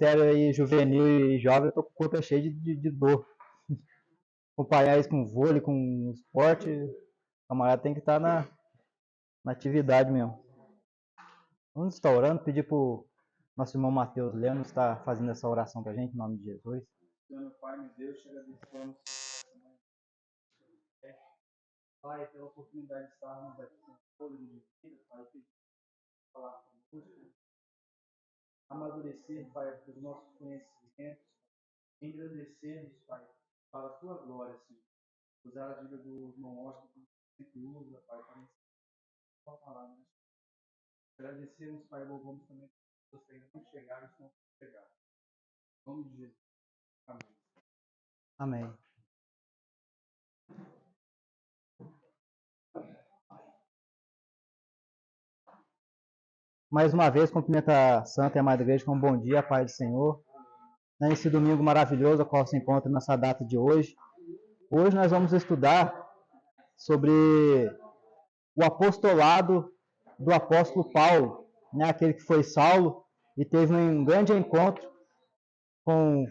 ministério aí juvenil e jovem, eu tô com o corpo cheio de dor. Acompanhar isso com vôlei, com esporte, o camarada tem que estar na atividade mesmo. Vamos estar orando, pedir pro nosso irmão Mateus Lemos estar fazendo essa oração pra gente, em nome de Jesus. Senhor, Pai, meu Deus, chega abençoando Pai, pela oportunidade de estarmos aqui com fôlego de vida, Pai, pedir falar conosco, amadurecer, Pai, os nossos conhecimentos, engrandecermos, Pai, para a Tua glória, Senhor. Usar a vida do irmão Oscar como sempre usa, Pai, para ensinar a Tua palavra. Agradecemos, Pai, louvamos também por vocês não chegaram e não chegaram. Em nome de Jesus. Amém. Amém. Mais uma vez, cumprimento a Santa e Amada Igreja com um bom dia, Pai do Senhor. Nesse domingo maravilhoso, a qual se encontra nessa data de hoje. Hoje nós vamos estudar sobre o apostolado do apóstolo Paulo, né? Aquele que foi Saulo e teve um grande encontro com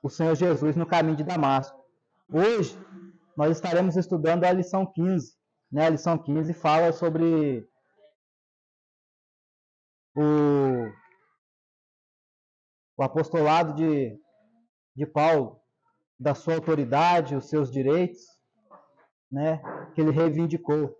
o Senhor Jesus no caminho de Damasco. Hoje nós estaremos estudando a lição 15. Né? A lição 15 fala sobre o apostolado de Paulo, da sua autoridade, os seus direitos, né, que ele reivindicou.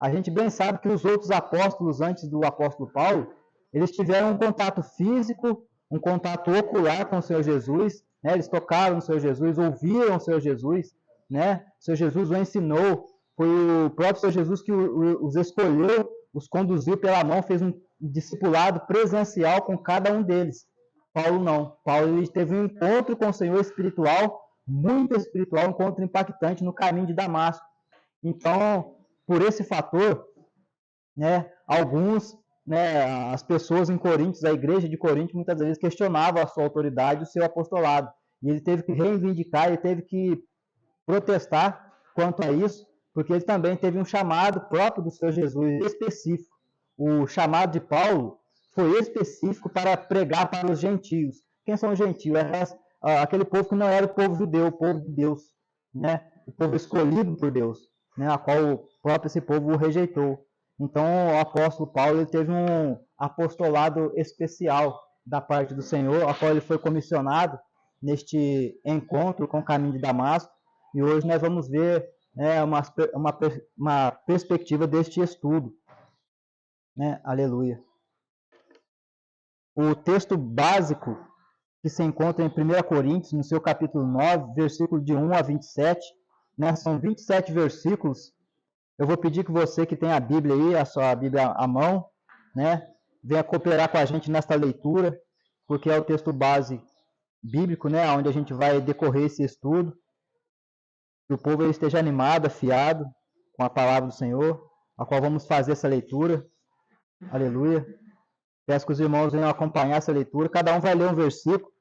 A gente bem sabe que os outros apóstolos, antes do apóstolo Paulo, eles tiveram um contato físico, um contato ocular com o Senhor Jesus, né, eles tocaram no Senhor Jesus, ouviram o Senhor Jesus, né, o Senhor Jesus o ensinou, foi o próprio Senhor Jesus que os escolheu, os conduziu pela mão, fez um discipulado presencial com cada um deles. Paulo não. Paulo ele teve um encontro com o Senhor espiritual, muito espiritual, um encontro impactante no caminho de Damasco. Então, por esse fator, né, alguns, né, as pessoas em Coríntios, a igreja de Coríntios, muitas vezes questionavam a sua autoridade, o seu apostolado. E ele teve que reivindicar, ele teve que protestar quanto a isso, porque ele também teve um chamado próprio do Senhor Jesus específico. O chamado de Paulo foi específico para pregar para os gentios. Quem são os gentios? Aquele povo que não era o povo judeu, o povo de Deus, né? O povo escolhido por Deus, né? A qual o próprio esse povo o rejeitou. Então, o apóstolo Paulo ele teve um apostolado especial da parte do Senhor, a qual ele foi comissionado neste encontro com o caminho de Damasco. E hoje nós vamos ver, né, uma perspectiva deste estudo. Né? Aleluia. O texto básico que se encontra em 1 Coríntios, no seu capítulo 9, versículo de 1 a 27, né? São 27 versículos. Eu vou pedir que você que tem a Bíblia aí, a sua Bíblia à mão, né, venha cooperar com a gente nesta leitura, porque é o texto base bíblico, né, onde a gente vai decorrer esse estudo. Que o povo esteja animado, afiado com a palavra do Senhor, a qual vamos fazer essa leitura. Aleluia. Peço que os irmãos venham acompanhar essa leitura. Cada um vai ler um versículo,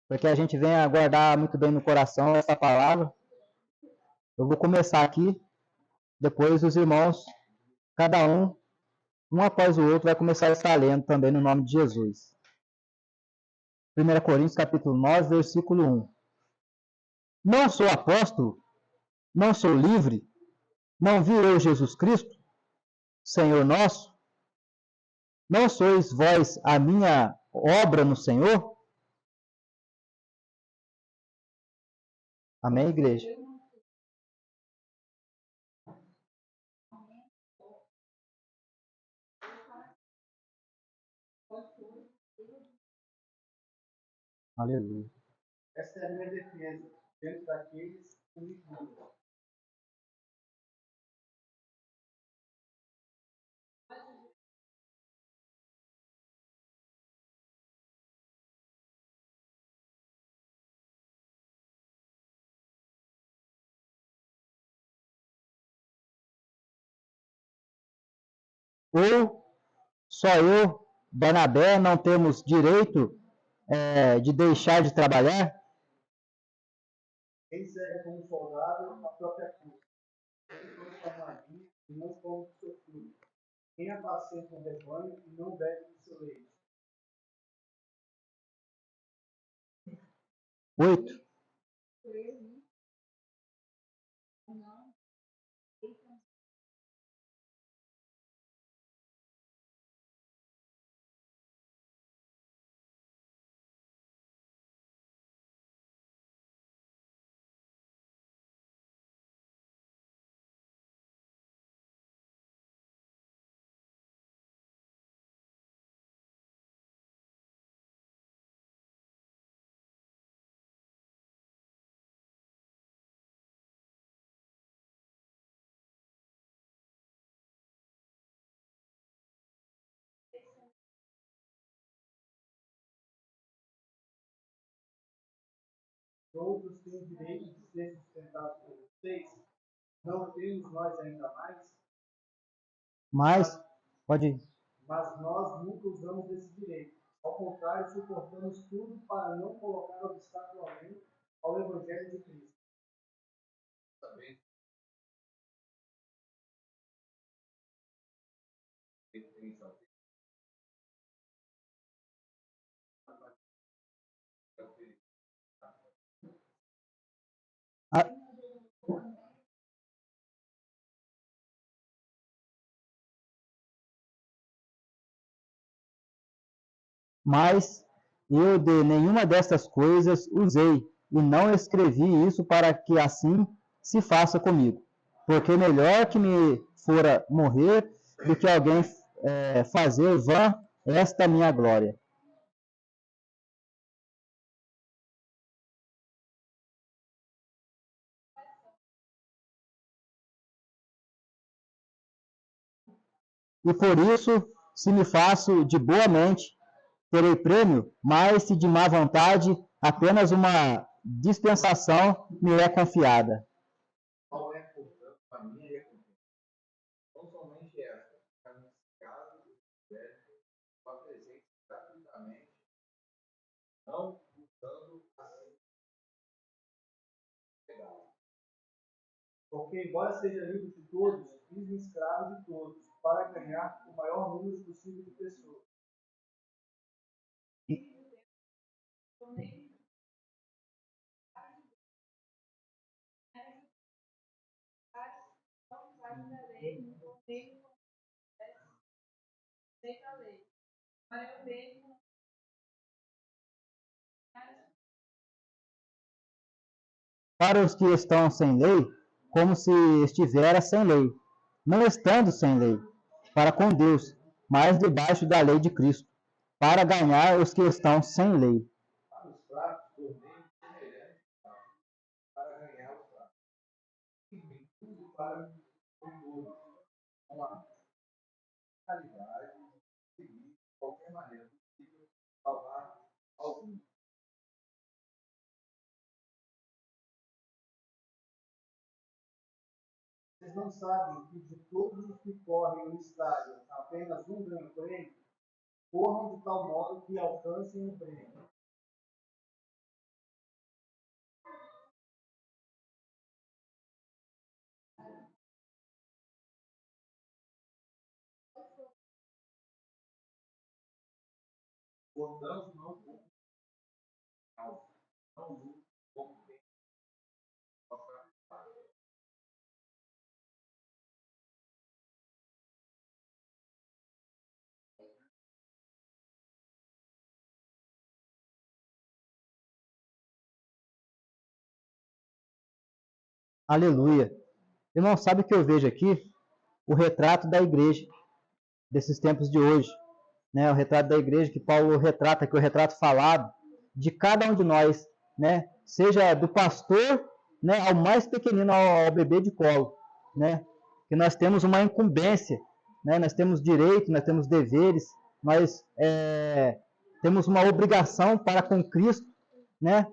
para que a gente venha guardar muito bem no coração essa palavra. Eu vou começar aqui, depois os irmãos, cada um após o outro, vai começar a estar lendo também no nome de Jesus. 1 Coríntios capítulo 9, versículo 1. Não sou apóstolo, não sou livre, não vi eu Jesus Cristo, Senhor nosso? Não sois vós a minha obra no Senhor? Amém, igreja? Aleluia. Esta é a minha defesa diante daqueles que me julgam. Ou só eu, Barnabé, não temos direito de deixar de trabalhar? Quem serve como soldado na própria cruz. Ele foi armadilha e não como sofrido. Quem apacenta um rebanho e não bebe do seu leite? 8. Todos têm direito de ser sustentados por vocês? Não temos nós ainda mais? Mas, pode ir. Mas nós nunca usamos desse direito. Ao contrário, suportamos tudo para não colocar obstáculo algum ao Evangelho de Cristo. Ah, mas eu de nenhuma destas coisas usei, e não escrevi isso para que assim se faça comigo. Porque melhor que me fora morrer do que alguém fazer vã esta minha glória. E por isso, se me faço de boa mente, terei prêmio, mas se de má vontade, apenas uma dispensação me é confiada. Qual é, portanto, a minha recompensa? Não somente esta, caso o apresente gratuitamente, não usando assim legal. Porque, embora seja livre de todos, fiz-me escravo de todos, para ganhar o maior número possível de pessoas. Para os que estão sem lei, como se estivera sem lei, não estando sem lei, para com Deus, mas debaixo da lei de Cristo, para ganhar os que estão sem lei. Para os fracos, tornei semelhante para ganhar os fracos. Enfim, tudo para o todo. Com a qualidade de seguir de qualquer maneira possível, salvar alguns. Vocês não sabem que de todos os que correm no estádio, apenas um ganha o prêmio? Corram de tal modo que alcancem o prêmio. Portanto, não lutem como bem. Aleluia. Irmão, sabe o que eu vejo aqui? O retrato da igreja desses tempos de hoje. Né? O retrato da igreja que Paulo retrata, que é o retrato falado de cada um de nós, né? Seja do pastor, né, ao mais pequenino, ao bebê de colo, né? Que nós temos uma incumbência, né? Nós temos direito, nós temos deveres, nós temos uma obrigação para com Cristo, né?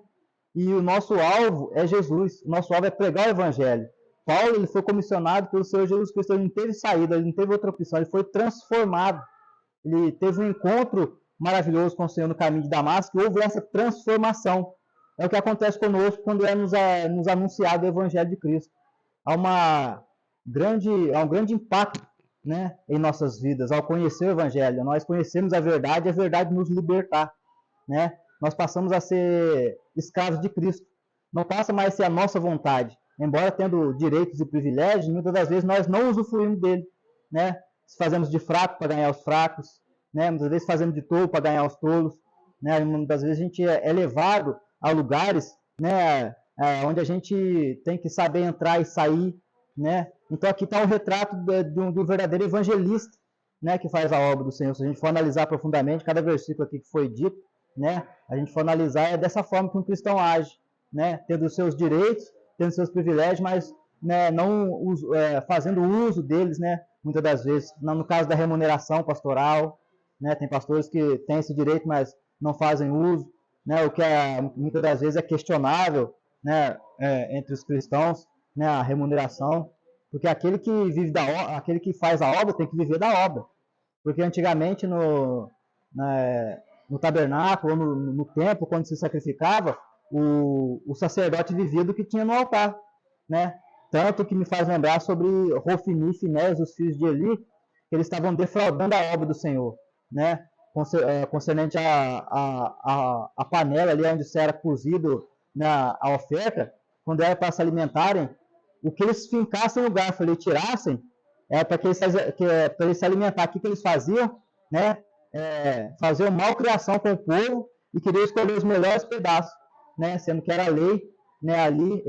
E o nosso alvo é Jesus, o nosso alvo é pregar o Evangelho. Paulo ele foi comissionado pelo Senhor Jesus Cristo, ele não teve saída, ele não teve outra opção, ele foi transformado. Ele teve um encontro maravilhoso com o Senhor no caminho de Damasco e houve essa transformação. É o que acontece conosco quando nos anunciado o Evangelho de Cristo. Há um grande impacto, né, em nossas vidas, ao conhecer o Evangelho. Nós conhecemos a verdade nos libertar, né? Nós passamos a ser escravos de Cristo. Não passa mais a ser a nossa vontade. Embora tendo direitos e privilégios, muitas das vezes nós não usufruímos dele, né? Fazemos de fraco para ganhar os fracos, né? Muitas vezes fazemos de tolo para ganhar os tolos, né? Muitas vezes a gente é levado a lugares, né, onde a gente tem que saber entrar e sair, né? Então aqui está um retrato do verdadeiro evangelista, né, que faz a obra do Senhor. Se a gente for analisar profundamente cada versículo aqui que foi dito, né, a gente for analisar, é dessa forma que um cristão age, né, tendo os seus direitos, tendo seus privilégios, mas, né, não fazendo uso deles, né, muitas das vezes. No caso da remuneração pastoral, né, tem pastores que têm esse direito, mas não fazem uso, né, o que muitas das vezes é questionável, né, entre os cristãos, né, a remuneração, porque aquele que vive aquele que faz a obra tem que viver da obra, porque antigamente no tabernáculo, ou no templo, quando se sacrificava, o sacerdote vivia do que tinha no altar, né? Tanto que me faz lembrar sobre Hofni e Finéias, os filhos de Eli, que eles estavam defraudando a obra do Senhor, né? Concernente a panela ali onde era cozido, né, a oferta, quando era para se alimentarem, o que eles fincassem no garfo ali, tirassem, para eles se alimentar. O que eles faziam? Né? Faziam malcriação com o povo e queriam escolher os melhores pedaços, né? Sendo que era a lei, né? Ali,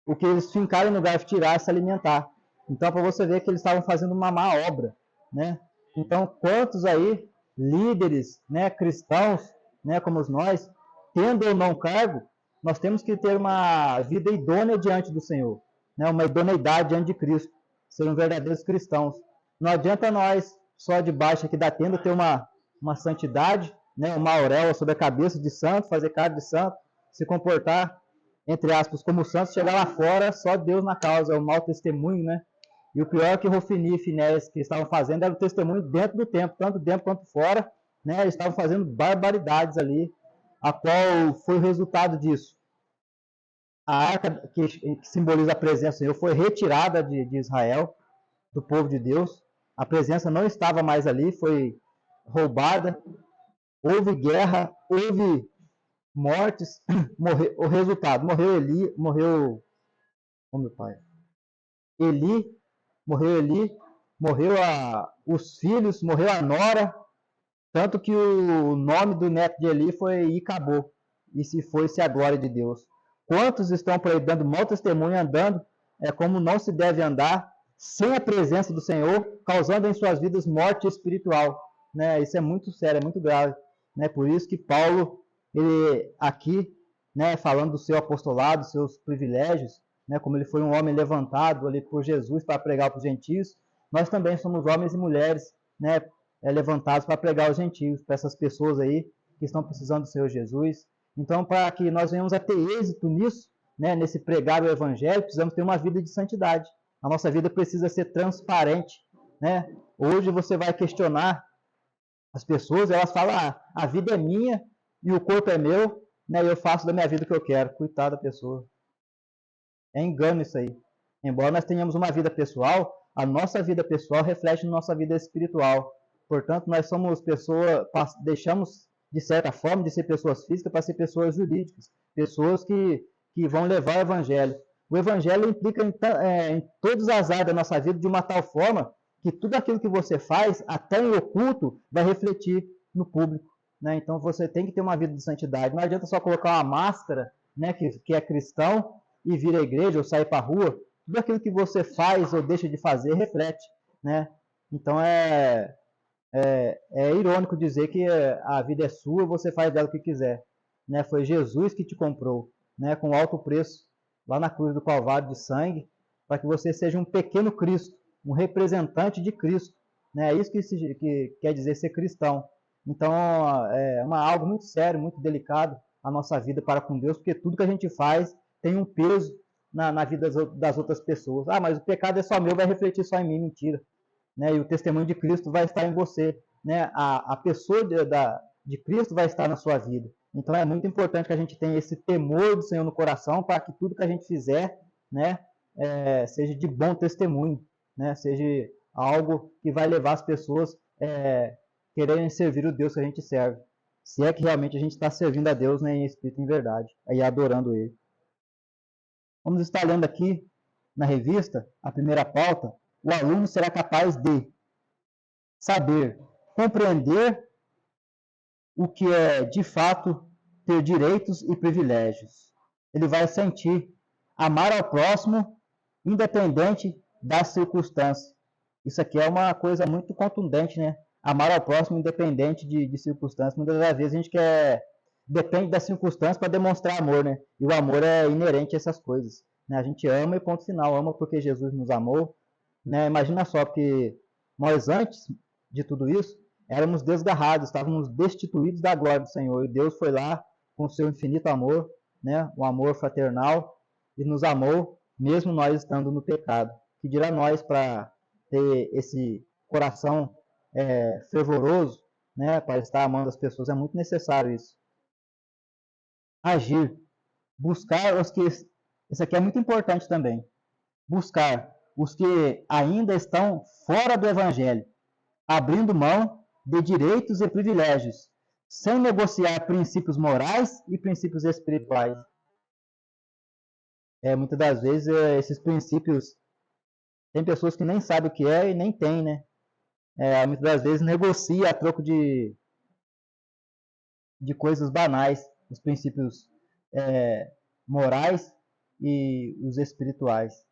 o que eles fincarem no garfo, tirar e se alimentar. Então, para você ver que eles estavam fazendo uma má obra, né? Então, quantos aí, líderes, né, cristãos, né, como nós, tendo ou não cargo, nós temos que ter uma vida idônea diante do Senhor, né, uma idoneidade diante de Cristo, sermos verdadeiros cristãos. Não adianta nós, só debaixo aqui da tenda, ter uma santidade, né, uma auréola sobre a cabeça de santo, fazer cara de santo, se comportar, entre aspas, como santo, chegar lá fora, só Deus na causa, é um mau testemunho, né? E o pior é que Hofni e Finéias que estavam fazendo era o testemunho dentro do templo, tanto dentro quanto fora, né? Eles estavam fazendo barbaridades ali, a qual foi o resultado disso. A arca que simboliza a presença do Senhor foi retirada de Israel, do povo de Deus. A presença não estava mais ali, foi roubada. Houve guerra, houve mortes. O resultado, morreu Eli, morreu... Oh, meu pai. Morreu Eli, morreu os filhos, morreu a nora, tanto que o nome do neto de Eli foi Icabô, e se foi-se a glória de Deus. Quantos estão por aí dando mau testemunho, andando como não se deve andar, sem a presença do Senhor, causando em suas vidas morte espiritual, né? Isso é muito sério, é muito grave, né? Por isso que Paulo, ele aqui, né, falando do seu apostolado, dos seus privilégios, né, como ele foi um homem levantado ali por Jesus para pregar para os gentios, nós também somos homens e mulheres, né, levantados para pregar aos gentios, para essas pessoas aí que estão precisando do Senhor Jesus. Então, para que nós venhamos a ter êxito nisso, né, nesse pregar o Evangelho, precisamos ter uma vida de santidade. A nossa vida precisa ser transparente, né? Hoje você vai questionar as pessoas, elas falam, a vida é minha e o corpo é meu, né, e eu faço da minha vida o que eu quero. Coitada da pessoa. É engano isso aí. Embora nós tenhamos uma vida pessoal, a nossa vida pessoal reflete nossa vida espiritual. Portanto, nós somos pessoas, deixamos de certa forma de ser pessoas físicas para ser pessoas jurídicas, pessoas que vão levar o Evangelho. O Evangelho implica em todas as áreas da nossa vida de uma tal forma que tudo aquilo que você faz, até em oculto, vai refletir no público, né? Então você tem que ter uma vida de santidade. Não adianta só colocar uma máscara, né, que é cristão, e vir à igreja ou sair para a rua. Tudo aquilo que você faz ou deixa de fazer reflete, né? Então é irônico dizer que a vida é sua, você faz dela o que quiser, né? Foi Jesus que te comprou, né, com alto preço lá na cruz do Calvário de sangue, para que você seja um pequeno Cristo, um representante de Cristo, né? É isso que quer dizer ser cristão. Então é algo muito sério, muito delicado a nossa vida para com Deus, porque tudo que a gente faz tem um peso na vida das outras pessoas. Mas o pecado é só meu, vai refletir só em mim. Mentira. Né? E o testemunho de Cristo vai estar em você. Né? A pessoa de Cristo vai estar na sua vida. Então é muito importante que a gente tenha esse temor do Senhor no coração, para que tudo que a gente fizer, né, seja de bom testemunho, né? Seja algo que vai levar as pessoas quererem servir o Deus que a gente serve. Se é que realmente a gente está servindo a Deus, né, em espírito e em verdade, aí adorando Ele. Vamos estar lendo aqui na revista, a primeira pauta, o aluno será capaz de saber, compreender o que é, de fato, ter direitos e privilégios. Ele vai sentir amar ao próximo, independente das circunstâncias. Isso aqui é uma coisa muito contundente, né? Amar ao próximo, independente de circunstâncias. Muitas das vezes a gente depende das circunstâncias para demonstrar amor, né? E o amor é inerente a essas coisas. Né? A gente ama e ponto final. Ama porque Jesus nos amou. Né? Imagina só, porque nós antes de tudo isso, éramos desgarrados, estávamos destituídos da glória do Senhor. E Deus foi lá com o seu infinito amor, né? O amor fraternal, e nos amou, mesmo nós estando no pecado. Que dirá nós para ter esse coração fervoroso, né? Para estar amando as pessoas, é muito necessário isso. Agir, buscar os que... Isso aqui é muito importante também. Buscar os que ainda estão fora do Evangelho, abrindo mão de direitos e privilégios, sem negociar princípios morais e princípios espirituais. Muitas das vezes esses princípios, tem pessoas que nem sabem o que é e nem tem, né? Muitas das vezes negocia a troco de coisas banais, os princípios morais e os espirituais.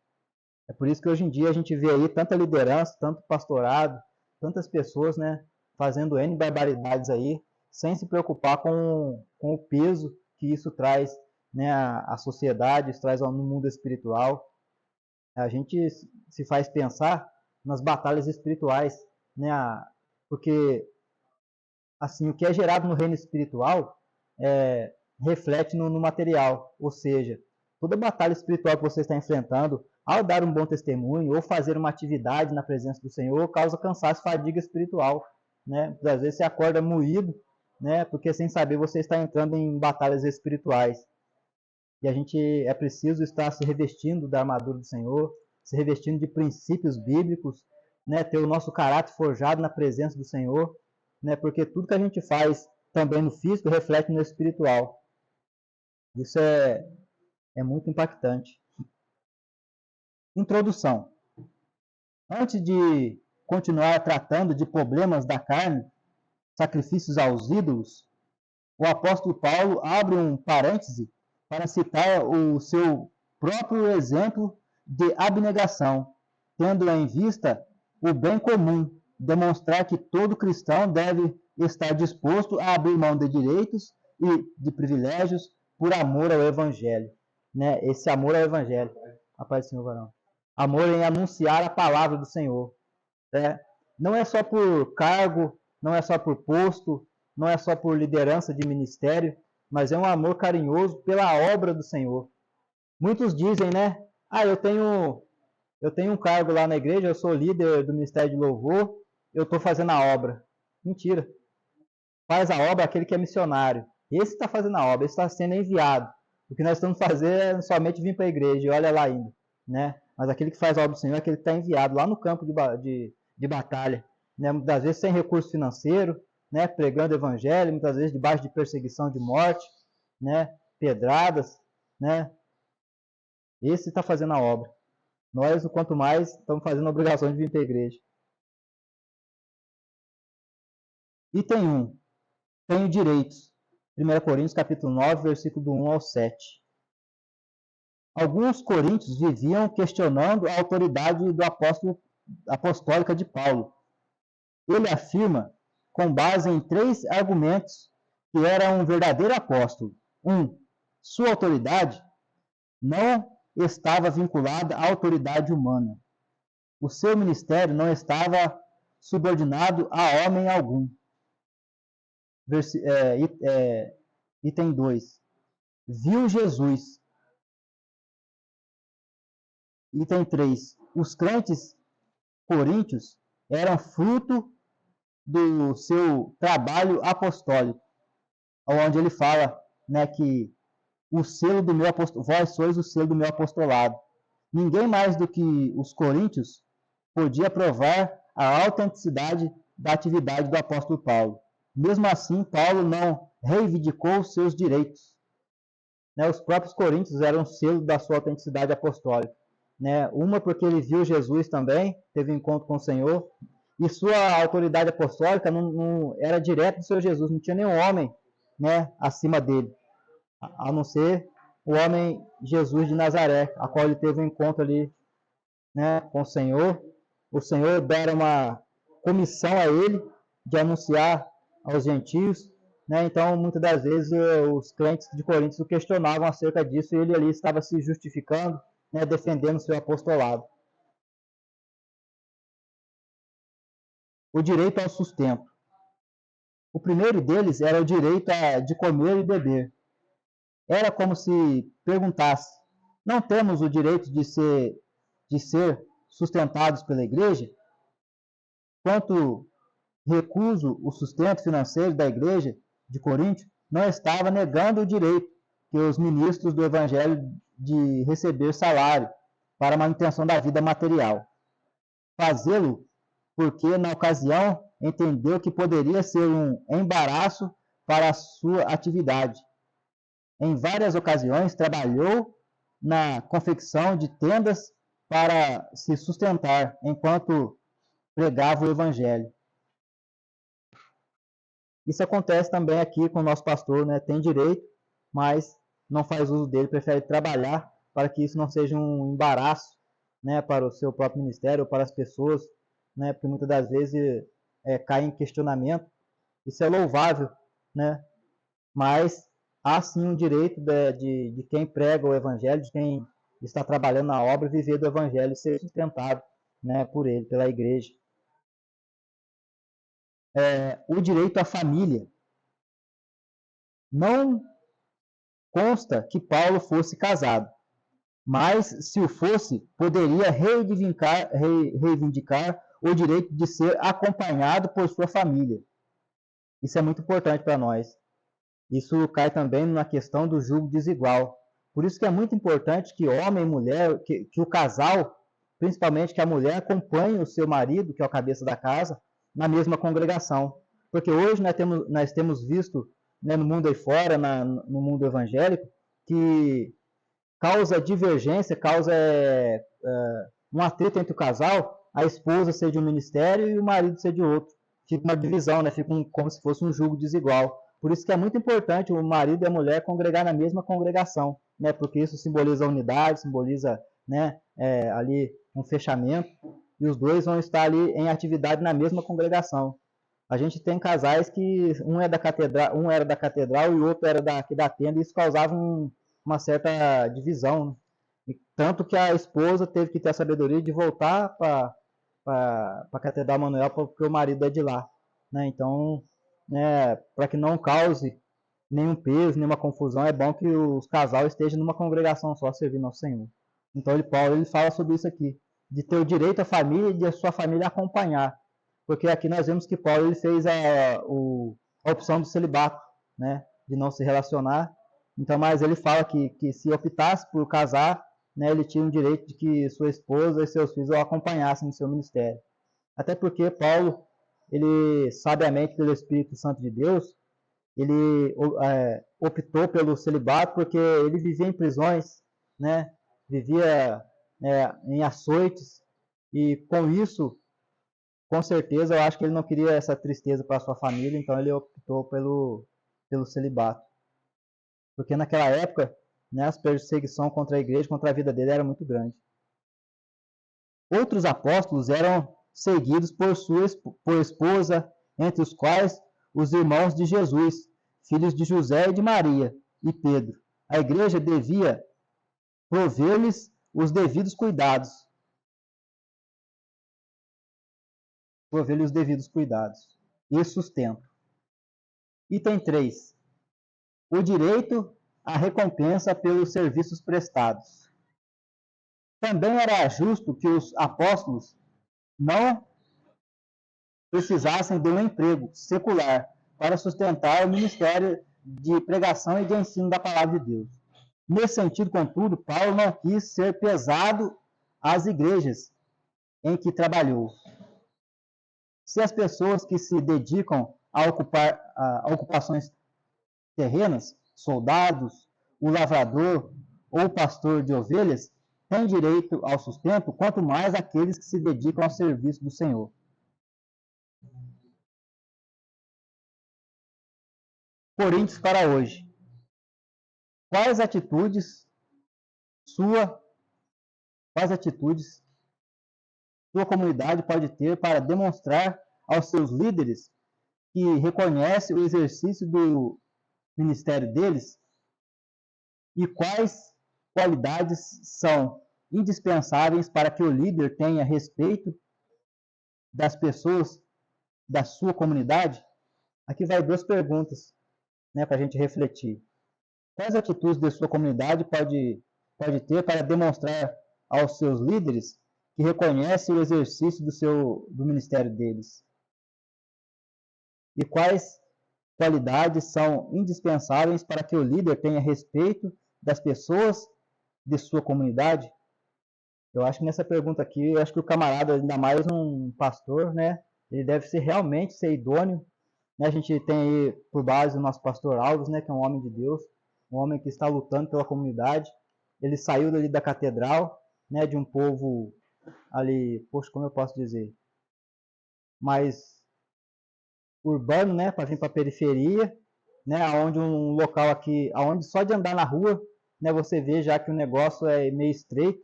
É por isso que hoje em dia a gente vê aí tanta liderança, tanto pastorado, tantas pessoas, né, fazendo N barbaridades aí, sem se preocupar com o peso que isso traz, né, à sociedade, isso traz no mundo espiritual. A gente se faz pensar nas batalhas espirituais, né, porque assim, o que é gerado no reino espiritual reflete no material, ou seja, toda batalha espiritual que você está enfrentando, ao dar um bom testemunho ou fazer uma atividade na presença do Senhor, causa cansaço e fadiga espiritual, né? Às vezes você acorda moído, né? Porque sem saber você está entrando em batalhas espirituais. E a gente é preciso estar se revestindo da armadura do Senhor, se revestindo de princípios bíblicos, né? Ter o nosso caráter forjado na presença do Senhor, né? Porque tudo que a gente faz também no físico reflete no espiritual. Isso é muito impactante. Introdução. Antes de continuar tratando de problemas da carne, sacrifícios aos ídolos, o apóstolo Paulo abre um parêntese para citar o seu próprio exemplo de abnegação, tendo em vista o bem comum, demonstrar que todo cristão deve estar disposto a abrir mão de direitos e de privilégios por amor ao Evangelho. Né? Esse amor ao Evangelho. A paz do Senhor, varão. Amor em anunciar a palavra do Senhor. Não é só por cargo, não é só por posto, não é só por liderança de ministério, mas é um amor carinhoso pela obra do Senhor. Muitos dizem, né? Eu tenho um cargo lá na igreja, eu sou líder do Ministério de Louvor, eu estou fazendo a obra. Mentira. Faz a obra aquele que é missionário. Esse está fazendo a obra, esse está sendo enviado. O que nós estamos fazendo é somente vir para a igreja e olha lá ainda, né? Mas aquele que faz a obra do Senhor é aquele que está enviado lá no campo de batalha, né? Muitas vezes sem recurso financeiro, né? Pregando o evangelho, muitas vezes debaixo de perseguição de morte, né? Pedradas, né? Esse está fazendo a obra. Nós, quanto mais, estamos fazendo a obrigação de vir para a igreja. Item 1. Tenho direitos. 1 Coríntios capítulo 9, versículo do 1 ao 7. Alguns coríntios viviam questionando a autoridade do apostólica de Paulo. Ele afirma, com base em 3 argumentos, que era um verdadeiro apóstolo. 1. Sua autoridade não estava vinculada à autoridade humana. O seu ministério não estava subordinado a homem algum. Item 2. Viu Jesus. Item 3. Os crentes coríntios eram fruto do seu trabalho apostólico, onde ele fala, né, que o selo do meu apostolado, vós sois o selo do meu apostolado. Ninguém mais do que os coríntios podia provar a autenticidade da atividade do apóstolo Paulo. Mesmo assim, Paulo não reivindicou seus direitos. Né? Os próprios coríntios eram um selo da sua autenticidade apostólica. Né? Uma porque ele viu Jesus também, teve um encontro com o Senhor, e sua autoridade apostólica não era direto do Senhor Jesus, não tinha nenhum homem, né, acima dele, a não ser o homem Jesus de Nazaré, a qual ele teve um encontro ali, né, com o Senhor. O Senhor dera uma comissão a ele de anunciar aos gentios, né? Então, muitas das vezes, os crentes de Coríntios o questionavam acerca disso e ele ali estava se justificando, né, defendendo seu apostolado. O direito ao sustento. O primeiro deles era o direito de comer e beber. Era como se perguntasse: não temos o direito de ser sustentados pela igreja? Quanto recuso o sustento financeiro da igreja de Corinto, não estava negando o direito que os ministros do evangelho de receber salário para a manutenção da vida material. Fazê-lo porque, na ocasião, entendeu que poderia ser um embaraço para a sua atividade. Em várias ocasiões, trabalhou na confecção de tendas para se sustentar enquanto pregava o evangelho. Isso acontece também aqui com o nosso pastor, né? Tem direito, mas não faz uso dele, prefere trabalhar para que isso não seja um embaraço, né, para o seu próprio ministério ou para as pessoas, né? Porque muitas das vezes cai em questionamento. Isso é louvável, né? Mas há sim um direito de quem prega o evangelho, de quem está trabalhando na obra, viver do evangelho e ser sustentado, né, por ele, pela igreja. O direito à família. Não consta que Paulo fosse casado, mas, se o fosse, poderia reivindicar o direito de ser acompanhado por sua família. Isso é muito importante para nós. Isso cai também na questão do julgo desigual. Por isso que é muito importante que homem e mulher, que o casal, principalmente que a mulher, acompanhe o seu marido, que é o cabeça da casa, na mesma congregação. Porque hoje nós temos visto, né, no mundo aí fora, no mundo evangélico, que causa divergência, causa um atrito entre o casal, a esposa ser de um ministério e o marido ser de outro. Fica uma divisão, né? Fica como se fosse um julgo desigual. Por isso que é muito importante o marido e a mulher congregar na mesma congregação, né? Porque isso simboliza a unidade, simboliza, né, ali um fechamento, e os dois vão estar ali em atividade na mesma congregação. A gente tem casais que um era da catedral e o outro era aqui da tenda, e isso causava uma certa divisão, né? E tanto que a esposa teve que ter a sabedoria de voltar para a Catedral Manuel, porque o marido é de lá, né? Então, né, para que não cause nenhum peso, nenhuma confusão, é bom que os casais estejam numa congregação só servindo ao Senhor. Então, Paulo ele fala sobre isso aqui, de ter o direito à família e de a sua família acompanhar. Porque aqui nós vemos que Paulo ele fez a opção do celibato, né, de não se relacionar. Então, mas ele fala que se optasse por casar, né, ele tinha o direito de que sua esposa e seus filhos o acompanhassem no seu ministério. Até porque Paulo, ele sabiamente pelo Espírito Santo de Deus, ele optou pelo celibato porque ele vivia em prisões, né, vivia em açoites, e com isso, com certeza, eu acho que ele não queria essa tristeza para a sua família, então ele optou pelo celibato. Porque naquela época, né, as perseguições contra a igreja, contra a vida dele, era muito grande. Outros apóstolos eram seguidos por esposa, entre os quais os irmãos de Jesus, filhos de José e de Maria, e Pedro. A igreja devia prover-lhes os devidos cuidados. Prover-lhes os devidos cuidados e sustento. Item 3. O direito à recompensa pelos serviços prestados. Também era justo que os apóstolos não precisassem de um emprego secular para sustentar o ministério de pregação e de ensino da palavra de Deus. Nesse sentido, contudo, Paulo não quis ser pesado às igrejas em que trabalhou. Se as pessoas que se dedicam a ocupações terrenas, soldados, o lavrador ou o pastor de ovelhas, têm direito ao sustento, quanto mais aqueles que se dedicam ao serviço do Senhor. Coríntios para hoje. Quais atitudes sua comunidade pode ter para demonstrar aos seus líderes que reconhece o exercício do ministério deles? E quais qualidades são indispensáveis para que o líder tenha respeito das pessoas da sua comunidade? Aqui vai duas perguntas, né, para a gente refletir. Quais atitudes de sua comunidade pode ter para demonstrar aos seus líderes que reconhece o exercício do ministério deles? E quais qualidades são indispensáveis para que o líder tenha respeito das pessoas de sua comunidade? Eu acho que nessa pergunta aqui, eu acho que o camarada, ainda mais um pastor, né, ele deve realmente ser idôneo, né? A gente tem aí por base o nosso pastor Alves, né, que é um homem de Deus, um homem que está lutando pela comunidade. Ele saiu dali da catedral, né, de um povo ali, poxa, como eu posso dizer, mais urbano, né, para vir para a periferia, né, aonde um local aqui, aonde só de andar na rua, né, você vê já que o negócio é meio estreito,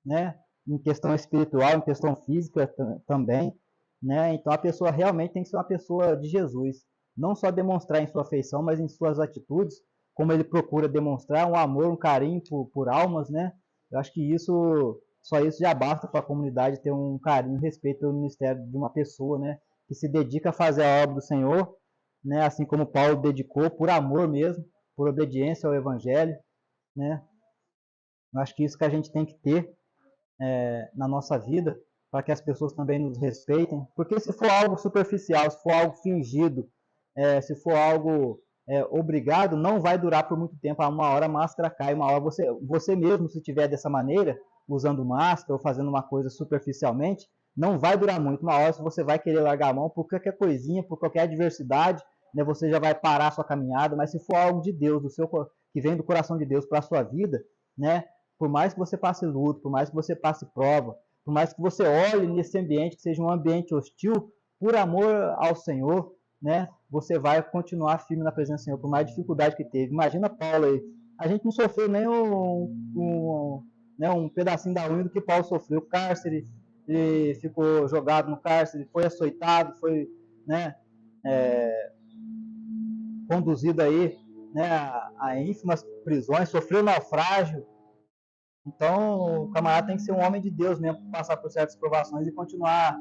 né, em questão espiritual, em questão física também, né, então a pessoa realmente tem que ser uma pessoa de Jesus, não só demonstrar em sua afeição, mas em suas atitudes, como ele procura demonstrar um amor, um carinho por almas, né, eu acho que só isso já basta para a comunidade ter um carinho, um respeito pelo ministério de uma pessoa, né, que se dedica a fazer a obra do Senhor, né, assim como Paulo dedicou, por amor mesmo, por obediência ao Evangelho, né. Eu acho que isso que a gente tem que ter na nossa vida, para que as pessoas também nos respeitem, porque se for algo superficial, se for algo fingido, se for algo obrigado, não vai durar por muito tempo. Uma hora a máscara cai, uma hora você mesmo, se tiver dessa maneira, usando máscara ou fazendo uma coisa superficialmente, não vai durar muito. Uma hora você vai querer largar a mão por qualquer coisinha, por qualquer adversidade, né, você já vai parar a sua caminhada. Mas se for algo de Deus, que vem do coração de Deus para a sua vida, né, por mais que você passe luto, por mais que você passe prova, por mais que você olhe nesse ambiente que seja um ambiente hostil, por amor ao Senhor, né, você vai continuar firme na presença do Senhor, por mais dificuldade que teve. Imagina Paulo aí, a gente não sofreu nem um pedacinho da unha do que Paulo sofreu. Cárcere, ele ficou jogado no cárcere, foi açoitado, foi, né, conduzido aí, né, a ínfimas prisões, sofreu naufrágio. Então, o camarada tem que ser um homem de Deus mesmo, passar por certas provações e continuar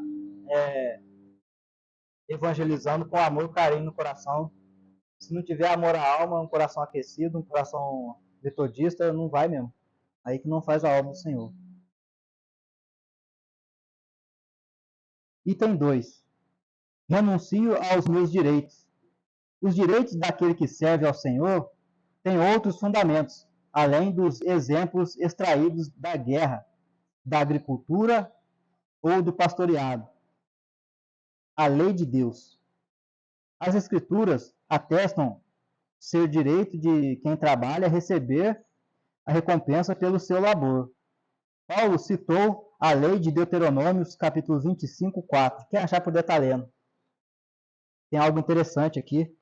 evangelizando com amor e carinho no coração. Se não tiver amor à alma, um coração aquecido, um coração metodista, não vai mesmo. Aí que não faz a obra do Senhor. Item 2. Renuncio aos meus direitos. Os direitos daquele que serve ao Senhor têm outros fundamentos, além dos exemplos extraídos da guerra, da agricultura ou do pastoreado. A lei de Deus. As Escrituras atestam ser direito de quem trabalha receber a recompensa pelo seu labor. Paulo citou a lei de Deuteronômios, capítulo 25, 4. Quem achar poder estar lendo. Tem algo interessante aqui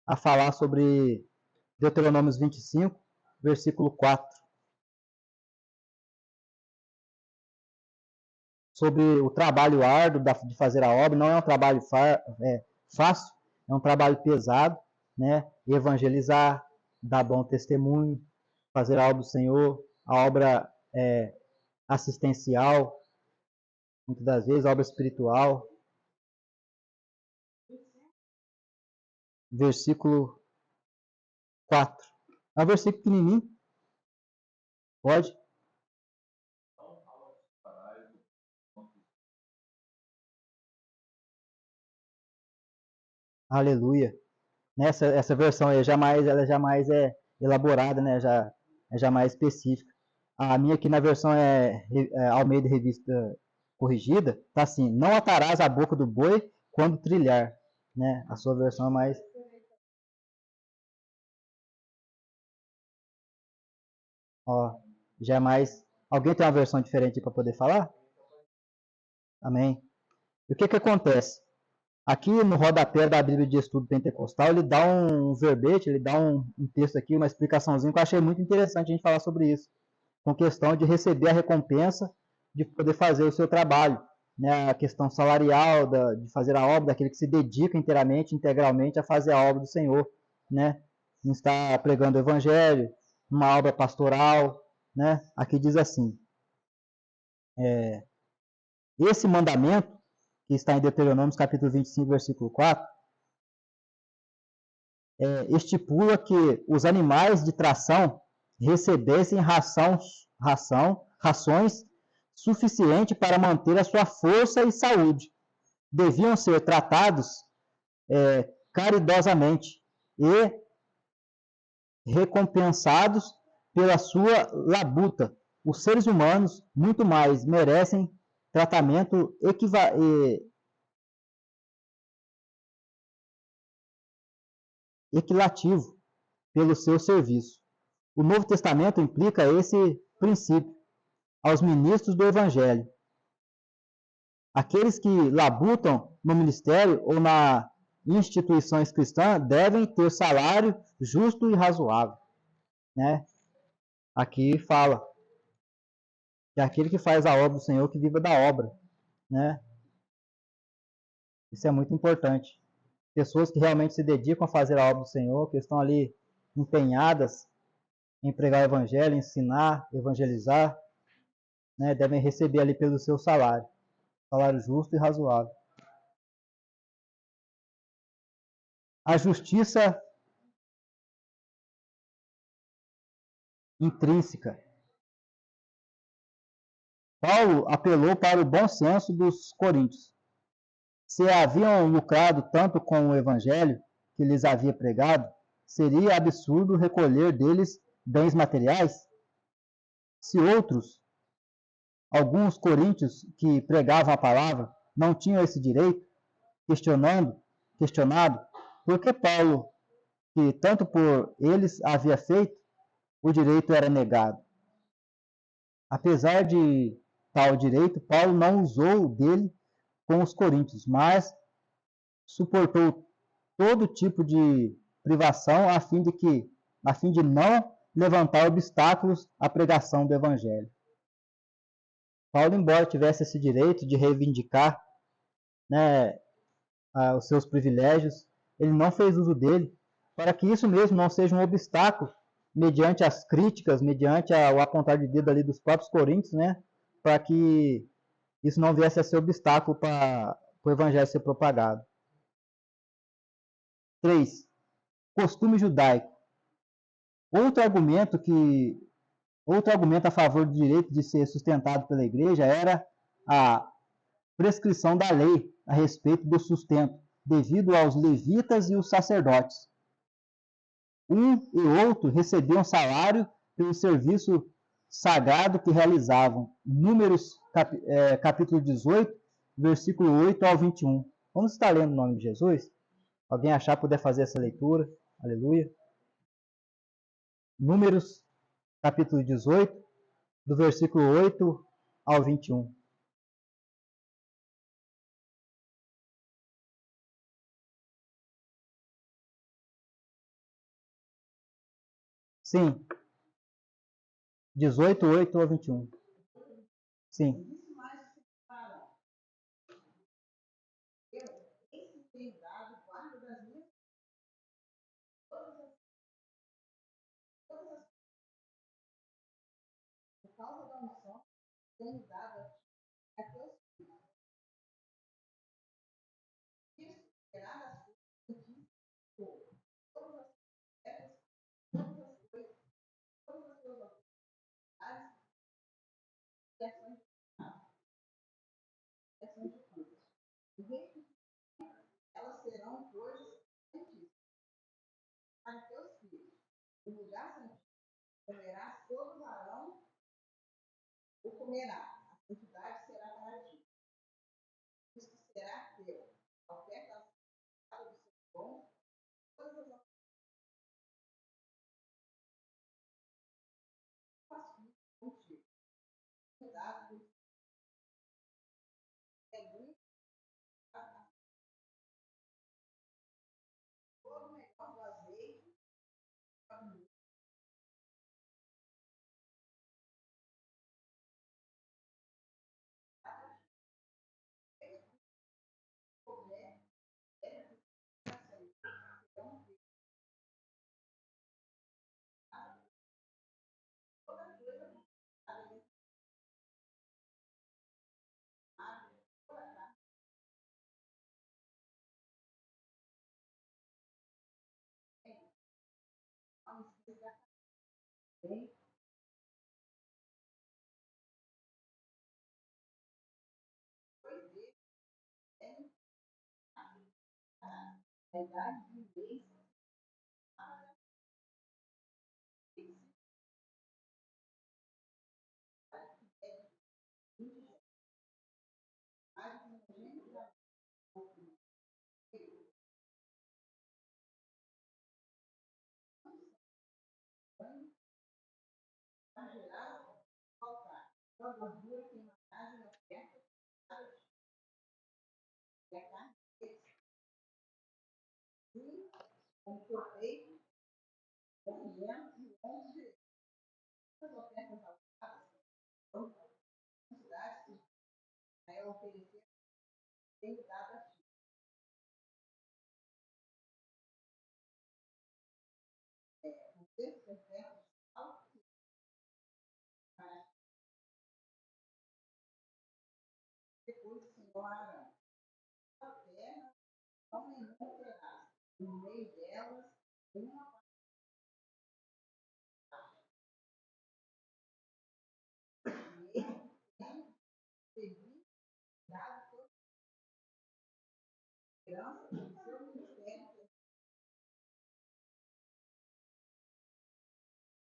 a falar sobre Deuteronômios 25, versículo 4. Sobre o trabalho árduo de fazer a obra. Não é um trabalho fácil, é um trabalho pesado, né? Evangelizar, dar bom testemunho, fazer a obra do Senhor, a obra assistencial, muitas das vezes a obra espiritual. Versículo 4. É um versículo pequenininho. Pode? Aleluia. Essa versão aí ela jamais é elaborada, né? É já mais específica. A minha aqui na versão Almeida Revista corrigida, tá assim: não atarás a boca do boi quando trilhar, né? A sua versão é mais. Ó, já é mais. Alguém tem uma versão diferente para poder falar? Amém. E o que acontece? Aqui no rodapé da Bíblia de Estudo Pentecostal, ele dá um verbete, ele dá um texto aqui, uma explicaçãozinha que eu achei muito interessante a gente falar sobre isso. Com questão de receber a recompensa de poder fazer o seu trabalho. Né? A questão salarial, de fazer a obra, daquele que se dedica inteiramente, integralmente a fazer a obra do Senhor. Né? Está pregando o Evangelho, uma obra pastoral. Né? Aqui diz assim: esse mandamento, que está em Deuteronômio capítulo 25, versículo 4, estipula que os animais de tração recebessem rações suficiente para manter a sua força e saúde. Deviam ser tratados caridosamente e recompensados pela sua labuta. Os seres humanos, muito mais, merecem tratamento equitativo pelo seu serviço. O Novo Testamento implica esse princípio aos ministros do Evangelho. Aqueles que labutam no ministério ou na instituições cristãs devem ter salário justo e razoável. Né? Aqui fala que aquele que faz a obra do Senhor que viva da obra. Né? Isso é muito importante. Pessoas que realmente se dedicam a fazer a obra do Senhor, que estão ali empenhadas em pregar o Evangelho, ensinar, evangelizar, né, devem receber ali pelo seu salário justo e razoável. A justiça intrínseca. Paulo apelou para o bom senso dos coríntios. Se haviam lucrado tanto com o evangelho que lhes havia pregado, seria absurdo recolher deles bens materiais? Se outros, alguns coríntios que pregavam a palavra, não tinham esse direito, questionado, por que Paulo, que tanto por eles havia feito, o direito era negado? Apesar de tal direito, Paulo não usou dele com os coríntios, mas suportou todo tipo de privação a fim de não levantar obstáculos à pregação do evangelho. Paulo, embora tivesse esse direito de reivindicar, né, os seus privilégios, ele não fez uso dele para que isso mesmo não seja um obstáculo mediante as críticas, mediante o apontar de dedo ali dos próprios coríntios, né, para que isso não viesse a ser obstáculo para o evangelho ser propagado. 3. Costume judaico. Outro argumento a favor do direito de ser sustentado pela igreja era a prescrição da lei a respeito do sustento, devido aos levitas e os sacerdotes. Um e outro recebiam salário pelo serviço sagrado que realizavam. Números, capítulo 18, versículo 8 ao 21. Vamos estar lendo o nome de Jesus? Alguém achar, puder fazer essa leitura. Aleluia. Números, capítulo 18, do versículo 8 ao 21. Sim, 18, 8 ao 21. Sim. Por causa da unção, tenho dado a teus filhos esperar as coisas de todas as terras, todas as coisas, todas as suas autoridades e ações de culto. E elas serão coisas santíssimas para teus filhos. O lugar santíssimo comerás todo varão o comerá. A santidade será para ti.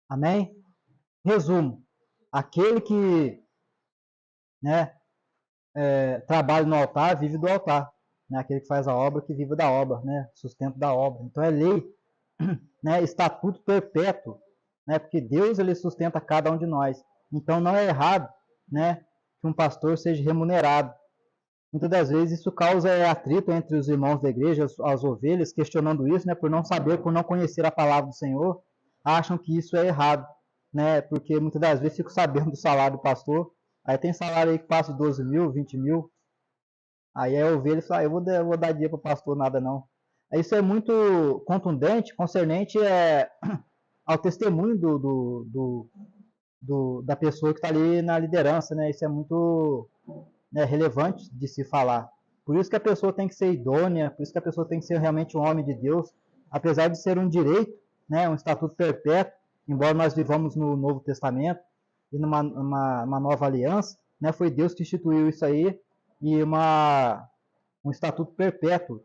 Amém? Resumo: aquele que, né, trabalha no altar vive do altar, né? Aquele que faz a obra que vive da obra, né? Sustento da obra. Então é lei, né? Estatuto perpétuo, né? Porque Deus ele sustenta cada um de nós. Então não é errado, né, que um pastor seja remunerado. Muitas das vezes isso causa atrito entre os irmãos da igreja, as ovelhas, questionando isso, né, por não saber, por não conhecer a palavra do Senhor, acham que isso é errado, né, porque muitas das vezes fico sabendo do salário do pastor, aí tem salário aí que passa de 12 mil, 20 mil, aí a ovelha fala, eu vou dar dinheiro para o pastor, nada não. Isso é muito contundente, concernente ao testemunho da pessoa que está ali na liderança, né, isso é muito, né, relevante de se falar. Por isso que a pessoa tem que ser idônea, por isso que a pessoa tem que ser realmente um homem de Deus, apesar de ser um direito, né, um estatuto perpétuo, embora nós vivamos no Novo Testamento e numa uma nova aliança, né, foi Deus que instituiu isso aí e um estatuto perpétuo,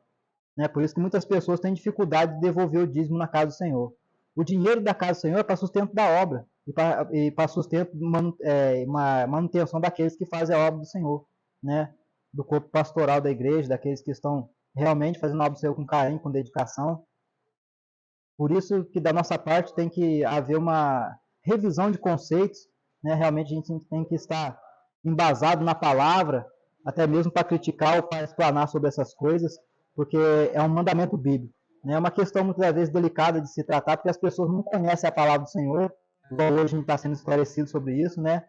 né, por isso que muitas pessoas têm dificuldade de devolver o dízimo na casa do Senhor. O dinheiro da casa do Senhor é para sustento da obra e para sustento, manutenção daqueles que fazem a obra do Senhor, né? Do corpo pastoral da igreja, daqueles que estão realmente fazendo a obra do Senhor com carinho, com dedicação. Por isso que da nossa parte tem que haver uma revisão de conceitos, né? Realmente a gente tem que estar embasado na palavra, até mesmo para criticar ou para explanar sobre essas coisas, porque é um mandamento bíblico. Né? É uma questão muitas vezes delicada de se tratar, porque as pessoas não conhecem a palavra do Senhor. Igual hoje a gente está sendo esclarecido sobre isso, né?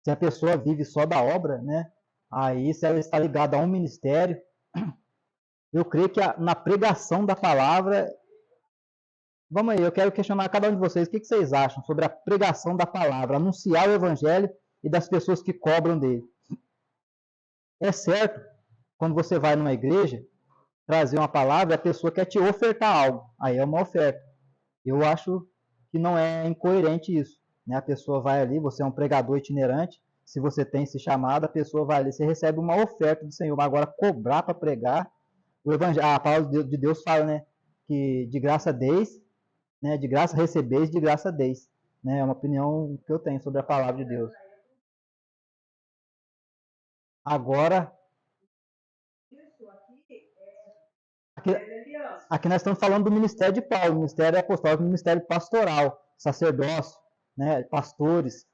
Se a pessoa vive só da obra, né? Aí, se ela está ligada a um ministério, eu creio que na pregação da palavra. Vamos aí, eu quero questionar cada um de vocês. O que vocês acham sobre a pregação da palavra, anunciar o evangelho e das pessoas que cobram dele? É certo, quando você vai numa igreja, trazer uma palavra, a pessoa quer te ofertar algo. Aí é uma oferta. Eu acho que não é incoerente isso. Né? A pessoa vai ali, você é um pregador itinerante, se você tem esse chamado, a pessoa vai ali, você recebe uma oferta do Senhor. Mas agora, cobrar para pregar, a palavra de Deus fala, né, que de graça deis, né, de graça recebeis, de graça deis. Né? É uma opinião que eu tenho sobre a palavra de Deus. Agora, aqui nós estamos falando do ministério de Paulo, ministério apostólico, ministério pastoral, sacerdócio, né, pastores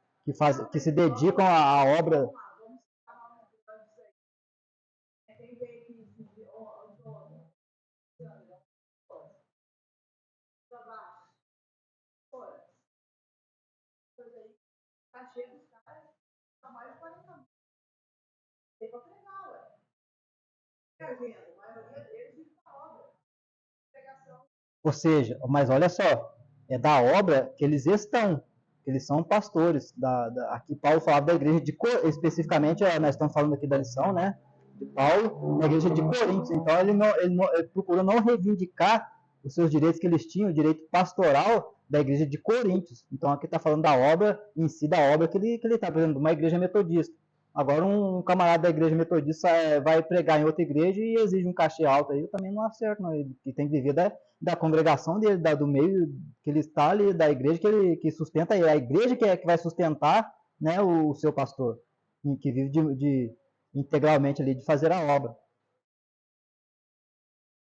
que se dedicam à obra. Ou seja, mas olha só, é da obra que eles estão, que eles são pastores. Aqui Paulo falava da igreja, especificamente, nós estamos falando aqui da lição, né? de Paulo na igreja de Coríntios. Então ele procurou não reivindicar os seus direitos que eles tinham, o direito pastoral da igreja de Coríntios. Então aqui está falando da obra em si, da obra que ele está, por exemplo, uma igreja metodista. Agora um camarada da igreja metodista vai pregar em outra igreja e exige um cachê alto aí, também não acerta, não. Ele tem que viver da congregação dele, do meio que ele está ali, da igreja que sustenta ele. A igreja que vai sustentar, né, o seu pastor, que vive integralmente ali de fazer a obra.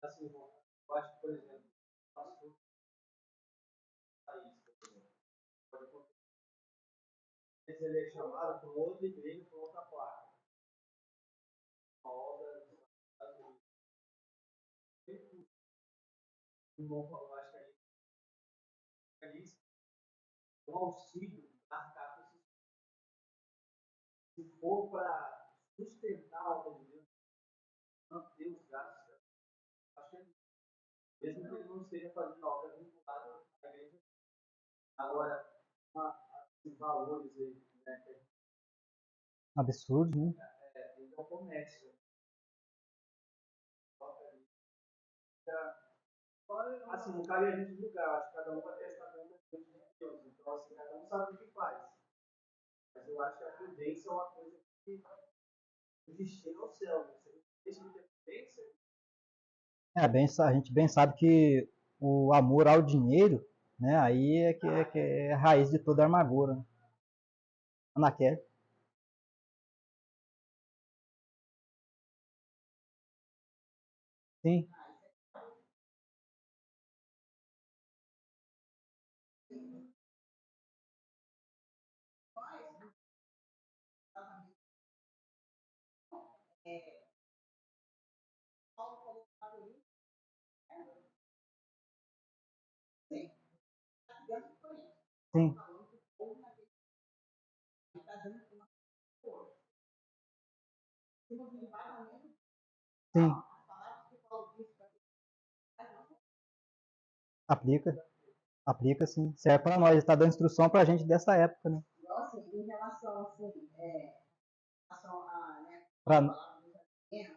Assim, eu acho que, por exemplo, o pastor país, pode acontecer. Ele é chamado para outra igreja, para outra placa. Uma obra dos Estados Unidos. O irmão falou, acho que aí um auxílio das capas, se for para sustentar a obra de Deus, manter os gastos, acho que mesmo que ele não esteja fazendo obra vinculada à igreja. Agora, esses valores aí, né, que Absurdo, né? ele é um comércio. Assim, não cabe a gente julgar, acho que cada um vai testar bem na frente de Deus. Então, assim, cada um sabe o que faz. Mas eu acho que a prudência é uma coisa que existe no céu. Né? Se a gente deixa de ter prudência, A gente bem sabe que o amor ao dinheiro, né, aí que é a raiz de toda a amargura. Né? Anaquele. Sim, sim, sim. Aplica, aplica sim. Serve para nós, está dando instrução para a gente dessa época, né?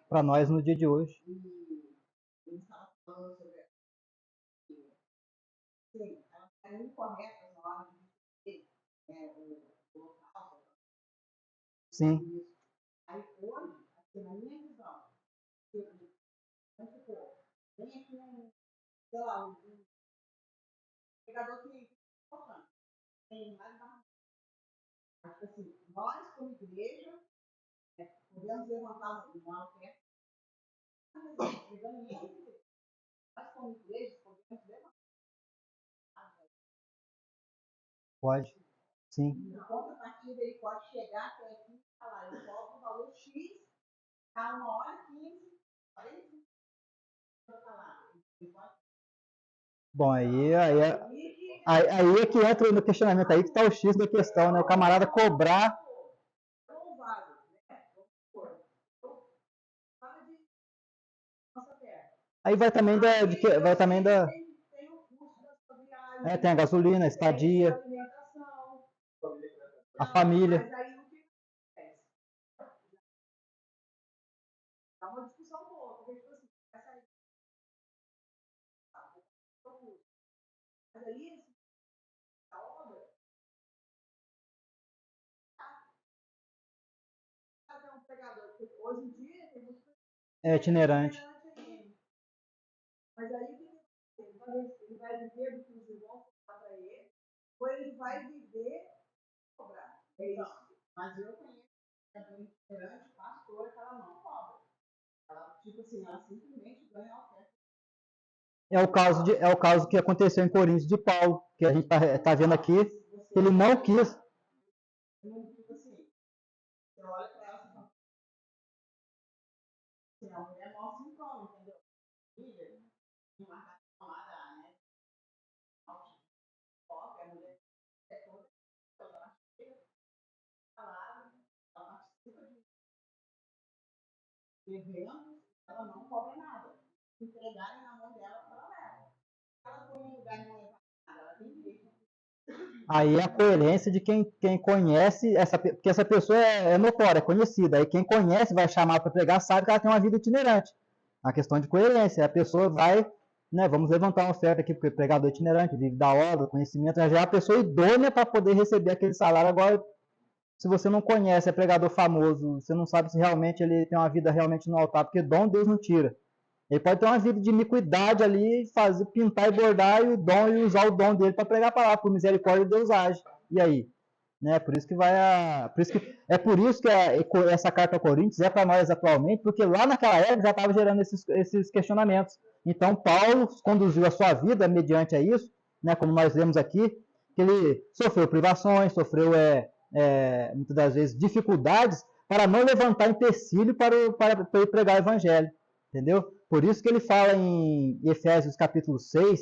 Para nós no dia de hoje. Sim, pode. Sim. Bom, aí é que entra no questionamento aí que está o X da questão, né? O camarada cobrar. Aí vai também vai também tem a gasolina, a estadia, a família. É itinerante. É o caso que aconteceu em Coríntios de Paulo, que a gente tá vendo aqui, que ele não quis. Aí é a coerência de quem conhece, porque essa pessoa é notória, é conhecida. Aí quem conhece vai chamar para pregar, sabe que ela tem uma vida itinerante. A questão de coerência. A pessoa vai, né, vamos levantar uma oferta aqui, porque pregador itinerante, vive da obra, conhecimento, já é a pessoa idônea para poder receber aquele salário. Agora, se você não conhece, é pregador famoso, você não sabe se realmente ele tem uma vida realmente no altar, porque dom Deus não tira. Ele pode ter uma vida de iniquidade ali, fazer, pintar e bordar e o dom e usar o dom dele para pregar a palavra. Por misericórdia, Deus age. E aí? Né? Por isso que vai a, por isso que, é por isso que essa carta a Coríntios é para nós atualmente, porque lá naquela época já estava gerando esses questionamentos. Então, Paulo conduziu a sua vida mediante a isso, né, como nós lemos aqui, que ele sofreu privações, sofreu muitas das vezes dificuldades para não levantar empecilho para pregar o evangelho. Entendeu? Por isso que ele fala em Efésios capítulo 6,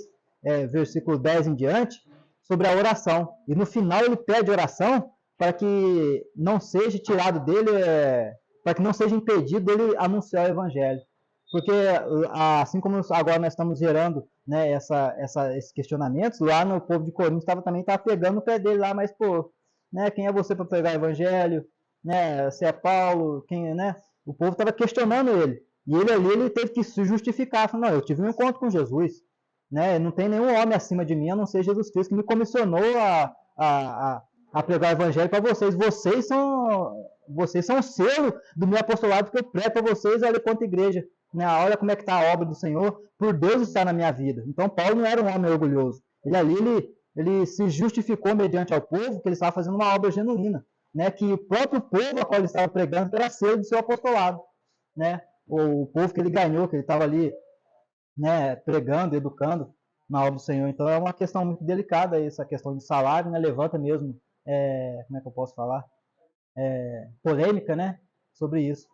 versículo 10 em diante, sobre a oração. E no final ele pede oração para que não seja tirado dele, para que não seja impedido dele anunciar o evangelho. Porque assim como agora nós estamos gerando, né, esses questionamentos, lá no povo de Corinto também estava pegando no pé dele lá, mas pô, né, quem é você para pregar o evangelho? Né, você é Paulo? Quem, né? O povo estava questionando ele. E ele ali ele teve que se justificar, falando, não, eu tive um encontro com Jesus, né? Não tem nenhum homem acima de mim, a não ser Jesus Cristo, que me comissionou a pregar o evangelho para vocês. Vocês são o selo do meu apostolado que eu prego para vocês, olha quanta igreja, né? Olha como é que está a obra do Senhor, por Deus estar na minha vida. Então Paulo não era um homem orgulhoso. Ele ali, ele se justificou mediante ao povo que ele estava fazendo uma obra genuína, né? Que o próprio povo a qual ele estava pregando era selo do seu apostolado, né? O povo que ele ganhou, que ele estava ali, né, pregando, educando na obra do Senhor. Então é uma questão muito delicada essa questão de salário, né? Levanta mesmo, como é que eu posso falar? Polêmica, né? Sobre isso.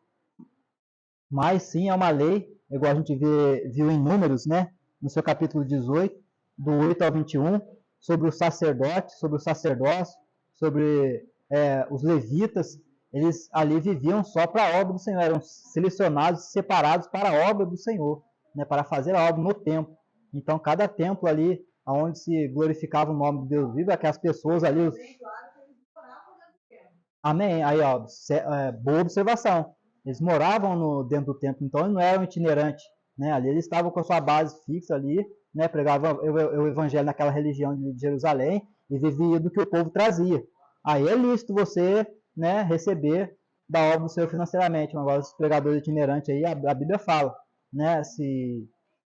Mas sim, é uma lei, igual a gente viu em Números, né? No seu capítulo 18, do 8 ao 21, sobre o sacerdote, sobre o sacerdócio, sobre os levitas. Eles ali viviam só para a obra do Senhor, eram selecionados, separados para a obra do Senhor, né? Para fazer a obra no templo. Então, cada templo ali, onde se glorificava o nome de Deus vivo, aquelas pessoas ali. Amém. Aí, ó, boa observação. Eles moravam dentro do templo, então eles não eram itinerantes, né? Ali eles estavam com a sua base fixa ali, né? Pregavam o evangelho naquela religião de Jerusalém e vivia do que o povo trazia. Aí é lícito você, né, receber da obra do Senhor financeiramente. Agora, os pregadores itinerantes aí, a Bíblia fala, né?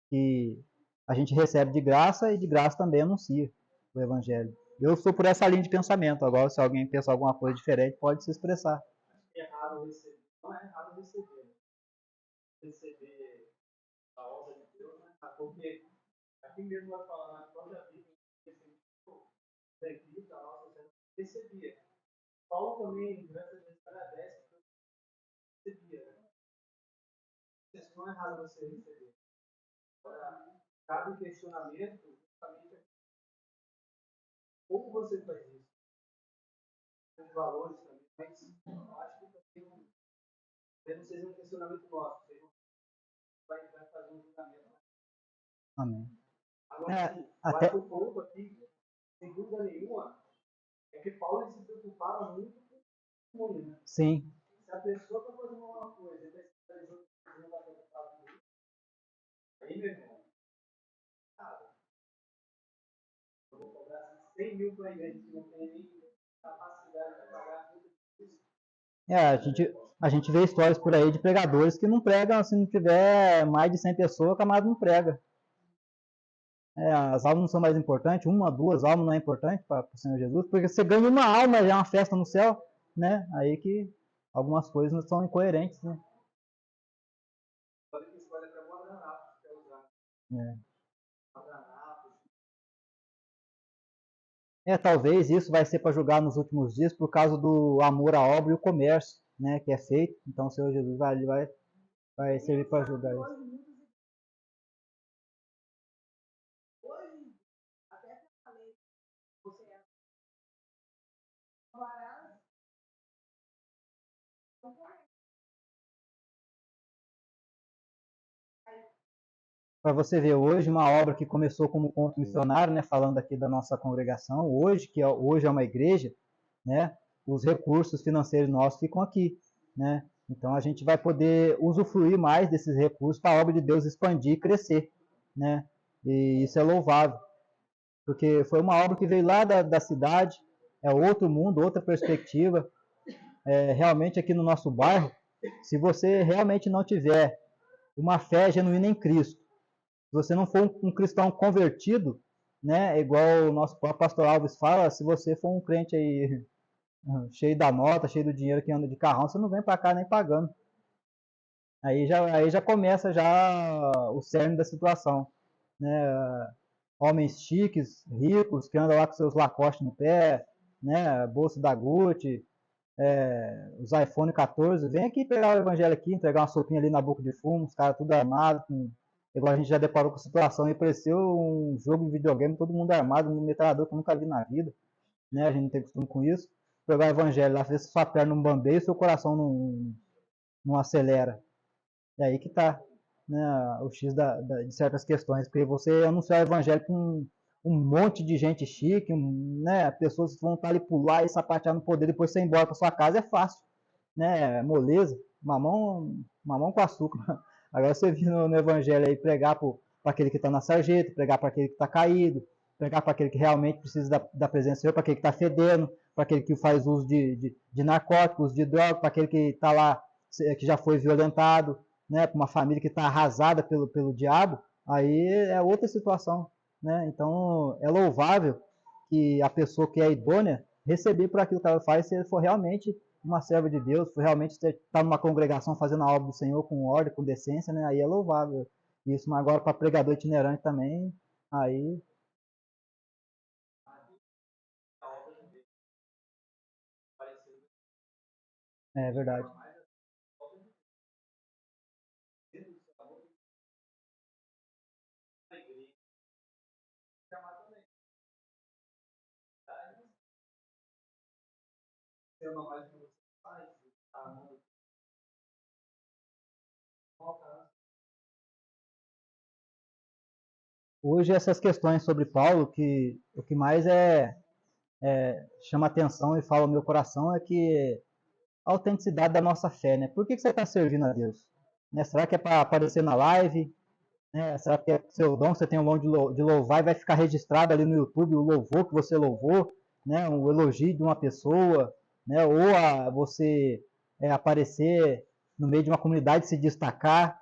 Que a gente recebe de graça e de graça também anuncia o evangelho. Eu sou por essa linha de pensamento. Agora, se alguém pensar alguma coisa diferente, pode se expressar. Errado receber. Não é errado receber. Receber a obra de Deus, né? Porque aqui mesmo vai falar na própria Bíblia, que a nossa recebia. Paulo também, diversas vezes, agradece que recebia. Né? Isso não é errado você receber. Agora, cabe questionamento justamente como você faz isso. Os valores também, mas eu acho que também não seja um questionamento nosso. Você vai fazer um julgamento. Amém. Agora, Até... o ponto aqui, sem dúvida nenhuma, é que Paulo se preocupava muito com o mundo. Né? Sim. Se a pessoa está fazendo uma coisa e está não está preocupado com isso, aí, meu irmão, cara, eu vou cobrar 100 mil para a igreja que não tem nem capacidade de pagar tudo isso. A gente vê histórias por aí de pregadores que não pregam, se não tiver mais de 100 pessoas, o camarada não prega. As almas não são mais importantes, uma, duas almas não é importante para o Senhor Jesus, porque você ganha uma alma, já é uma festa no céu, né? Aí que algumas coisas não são incoerentes, né? Olha que escolha para guardanapo, que é usar. Guardanapo. Talvez isso vai ser para julgar nos últimos dias por causa do amor à obra e o comércio, né? Que é feito. Então o Senhor Jesus vai servir para julgar isso. Hoje, até falei, você é para você ver hoje uma obra que começou como ponto missionário, né, falando aqui da nossa congregação, hoje hoje é uma igreja, né, os recursos financeiros nossos ficam aqui, né? Então a gente vai poder usufruir mais desses recursos para a obra de Deus expandir e crescer, né? E isso é louvável, porque foi uma obra que veio lá da cidade, é outro mundo, outra perspectiva. Realmente aqui no nosso bairro, se você realmente não tiver uma fé genuína em Cristo, se você não for um cristão convertido, né, igual o nosso pastor Alves fala, se você for um crente aí cheio da nota, cheio do dinheiro que anda de carrão, você não vem para cá nem pagando. Aí já começa já o cerne da situação, né? Homens chiques, ricos, que andam lá com seus Lacoste no pé, né? Bolsa da Gucci, os iPhone 14, vem aqui pegar o evangelho aqui, entregar uma sopinha ali na boca de fumo, os caras tudo armado, igual a gente já deparou com a situação, aí pareceu um jogo de videogame, todo mundo armado, um metralhador que eu nunca vi na vida, né? A gente não tem costume com isso. Pegar o evangelho lá, fazer sua perna não bambeia e seu coração não acelera. É aí que está, né, o X de certas questões, porque você anunciar o evangelho com um monte de gente chique, né, pessoas que vão estar ali pular e sapatear no poder, depois você ir embora para sua casa é fácil, né, moleza, mamão com açúcar. Agora você vir no evangelho aí pregar para aquele que está na sarjeta, pregar para aquele que está caído, pregar para aquele que realmente precisa da presença do Senhor, para aquele que está fedendo, para aquele que faz uso de narcóticos, de droga, para aquele que está lá, que já foi violentado, né, para uma família que está arrasada pelo diabo, aí é outra situação, né? Então é louvável que a pessoa que é idônea receber por aquilo que ela faz, se ele for realmente uma serva de Deus, for realmente estar numa congregação fazendo a obra do Senhor com ordem, com decência, né? Aí é louvável isso. Mas agora para pregador itinerante também, aí é verdade. Hoje essas questões sobre Paulo, que o que mais chama atenção e fala o meu coração é que a autenticidade da nossa fé, né? Por que você está servindo a Deus? Né? Será que é para aparecer na live? Né? Será que é seu dom, você tem um dom de louvar e vai ficar registrado ali no YouTube o louvor que você louvou, né? O elogio de uma pessoa, né? Ou você aparecer no meio de uma comunidade e se destacar?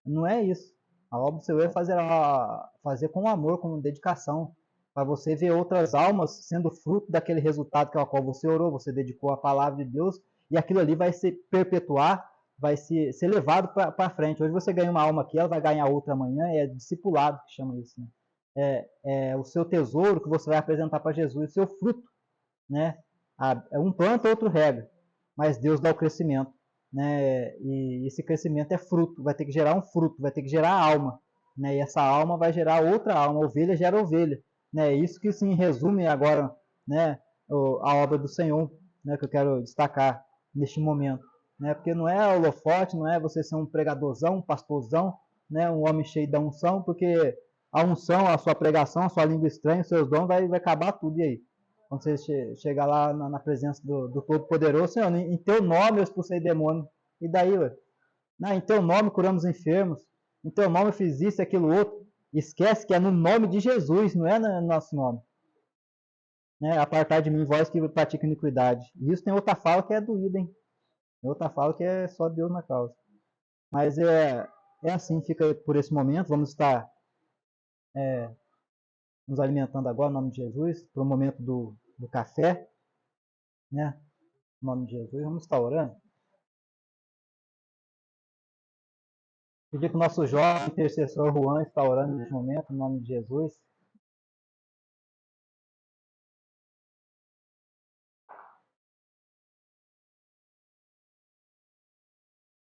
Não é isso. A obra do Senhor é fazer com amor, com dedicação, para você ver outras almas sendo fruto daquele resultado que ao qual você orou, você dedicou a palavra de Deus, e aquilo ali vai se perpetuar, vai ser levado para frente. Hoje você ganha uma alma aqui, ela vai ganhar outra amanhã, é discipulado que chama isso, né? É o seu tesouro que você vai apresentar para Jesus, o seu fruto, né? Um planta, outro rega, mas Deus dá o crescimento, né? E esse crescimento é fruto, vai ter que gerar um fruto, vai ter que gerar alma, né? E essa alma vai gerar outra alma, ovelha gera ovelha, né? Isso que se resume agora, né? A obra do Senhor, né? Que eu quero destacar neste momento, né? Porque não é holofote, não é você ser um pregadorzão, um pastorzão, né? Um homem cheio da unção, porque a unção, a sua pregação, a sua língua estranha, os seus dons vai acabar tudo, e aí? Quando você chegar lá na presença do Todo-Poderoso, Senhor, em teu nome eu expulsei demônio. E daí, ué? Não, em teu nome curamos enfermos. Em teu nome eu fiz isso e aquilo outro. Esquece que é no nome de Jesus, não é no nosso nome. Né? Apartar de mim, vós que pratica iniquidade. E isso tem outra fala que é doída, hein? Tem outra fala que é só Deus na causa. Mas é assim, fica por esse momento. Vamos estar nos alimentando agora, em nome de Jesus, para o momento do café, né? Em nome de Jesus, vamos estar orando. Pedir que o nosso jovem intercessor Juan está orando neste momento, em nome de Jesus.